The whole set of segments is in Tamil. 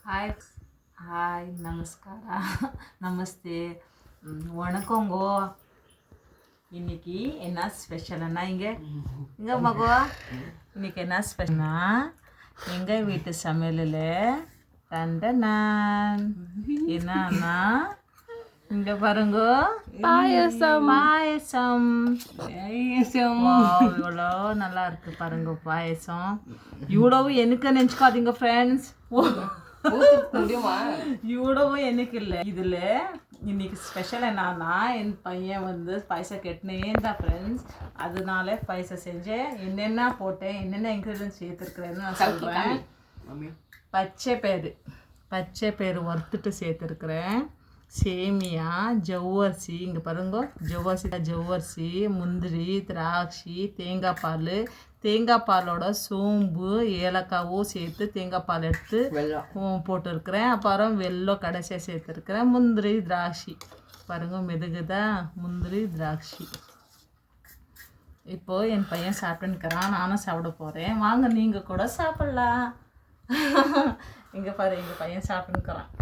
ஹாய் ஹாய் நமஸ்காரா நமஸ்தே வணக்கங்கோ. இன்னைக்கு என்ன ஸ்பெஷல்னா இங்கே மகோ இன்னைக்கு என்ன ஸ்பெஷல்னா எங்கள் வீட்டு சமையலில் நான் என்னன்னா இங்கே பாருங்க பாயசம் பாயசம் இவ்வளோ நல்லா இருக்கு பாருங்க பாயசம். இவ்வளவு எனக்கு நினச்சிக்காதீங்க ஃப்ரெண்ட்ஸ், இவ்வளவு எனக்கு இல்லை. இதில் இன்னைக்கு ஸ்பெஷல் என்னன்னா என் பையன் வந்து பாயசம் கேட்டுனேன் தான் ஃப்ரெண்ட்ஸ். அதனால பாயசம் செஞ்சேன். என்னென்ன போட்டேன், என்னென்ன இன்க்ரீடியன்ஸ் சேர்த்துருக்குறேன்னு நான் சொல்கிறேன். பச்சை பயிறு வறுத்துட்டு சேர்த்துருக்குறேன். சேமியா, ஜவ்வரிசி, இங்கே பாருங்க ஜவ்வரிசி, முந்திரி, திராட்சை, தேங்காய் பாலோட சோம்பு, ஏலக்காவும் சேர்த்து தேங்காய் பால் எடுத்து போட்டிருக்கிறேன். அப்புறம் வெல்லம் கடைசியாக சேர்த்துருக்கிறேன். முந்திரி, திராட்சை பாருங்க மெதுகுதா முந்திரி, திராட்சை. இப்போது என் பையன் சாப்பிட்டுன்னுக்கிறான், நானும் சாப்பிட போகிறேன். வாங்க நீங்கள் கூட சாப்பிட்லாம். இங்கே பாரு எங்கள் பையன் சாப்பிட்டுன்னுக்கிறான்.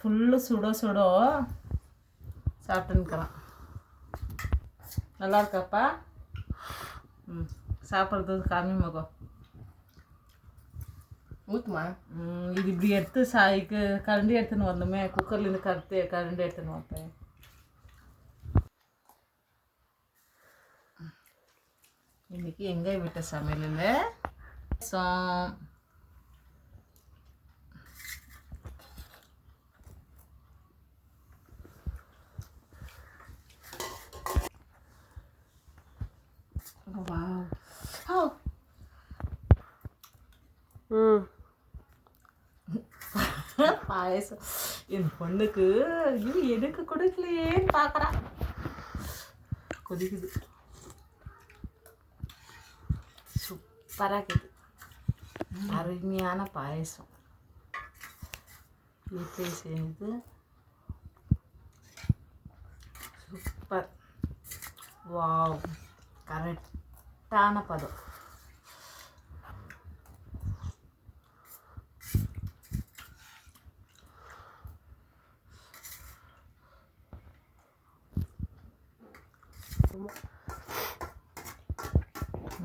ஃபுல்லு சுட சாப்பிட்டுன்னுக்கிறான். நல்லா இருக்காப்பா? சாப்பிட்றது காமி மகம் ஊற்றுமா. இது இப்படி எடுத்து சாய்க்கு கரண்டி எடுத்துன்னு வந்தோமே, குக்கர்லேருந்து கரண்டி எடுத்துன்னு வந்தேன். இன்னைக்கு எங்கள் வீட்டு சமையலில் பாயசம் என் பொண்ணுக்கு இது எனக்கு கொடுக்கலையேன்னு பார்க்குறான். கொதிக்குது, சூப்பராக இருக்குது. அருமையான பாயசம் வீட்டில் செஞ்சு சூப்பர். வாவ், கரெக்டான பதம்.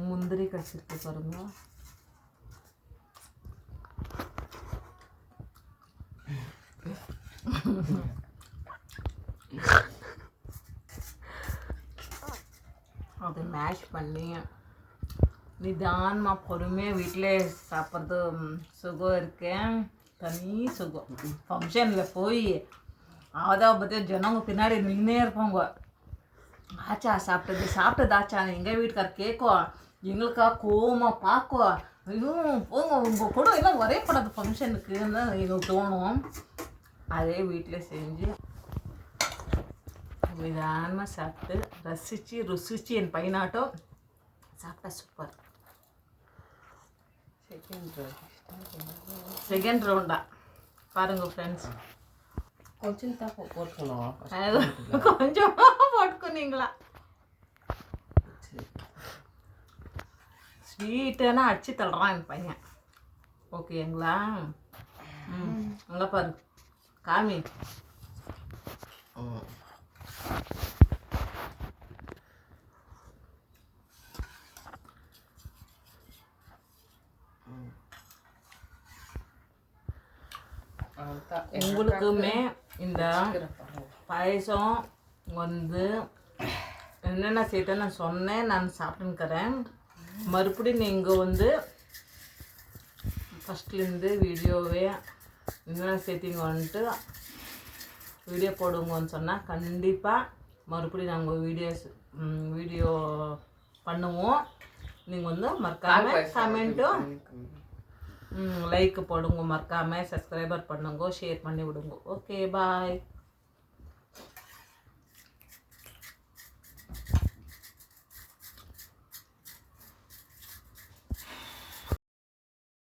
முந்திரி கடிச்சிருக்கு பாருங்க. அதை மேஷ் பண்ணி நிதானமாக பொறுமையாக வீட்டில் சாப்பிட்றது சுகம் இருக்கேன். தனி சுகம். ஃபங்க்ஷனில் போய் பற்றி ஜனங்க பின்னாடி நின்னே இருப்பாங்க. ஆச்சா சாப்பிட்டதாச்சா எங்கள் வீட்டுக்கார் கேட்கும், எங்களுக்கா கோவமாக பார்க்குவா. ஐயோ போங்க உங்கள் கூட எல்லாம் ஒரே படாத ஃபங்க்ஷனுக்குன்னு எங்களுக்கு தோணும். அதே வீட்டில் செஞ்சு நிதானமாக சாப்பிட்டு ருசிச்சு என் பையனாட்டம் சாப்பிட்டா சூப்பர். செகண்ட் ரவுண்டா பாருங்க ஃப்ரெண்ட்ஸ். கொஞ்சம் தான் போட்டுக்கணும், கொஞ்சமாக போட்டுக்குனீங்களா? ஸ்வீட்டுன்னா அடிச்சு தள்ளுறான் என் பையன். ஓகேங்களா? அங்கே பாரு காமி. உங்களுக்குமே இந்த பாயசம் வந்து என்னென்ன சேர்த்து நான் சொன்னேன், நான் சாப்பிட்டுக்கிறேன். மறுபடியும் நீங்கள் வந்து ஃபஸ்ட்லேருந்து வீடியோவே என்னென்ன சேர்த்திங்கன்ட்டு வீடியோ போடுங்கன்னு சொன்னால் கண்டிப்பாக மறுபடியும் நாங்கள் வீடியோ பண்ணுவோம். நீங்கள் வந்து மறக்காமல் கமெண்ட்டும் லைக் போடுங்க, மறக்காமல் சப்ஸ்கிரைபர் பண்ணுங்க, ஷேர் பண்ணி விடுங்க. Okay bye.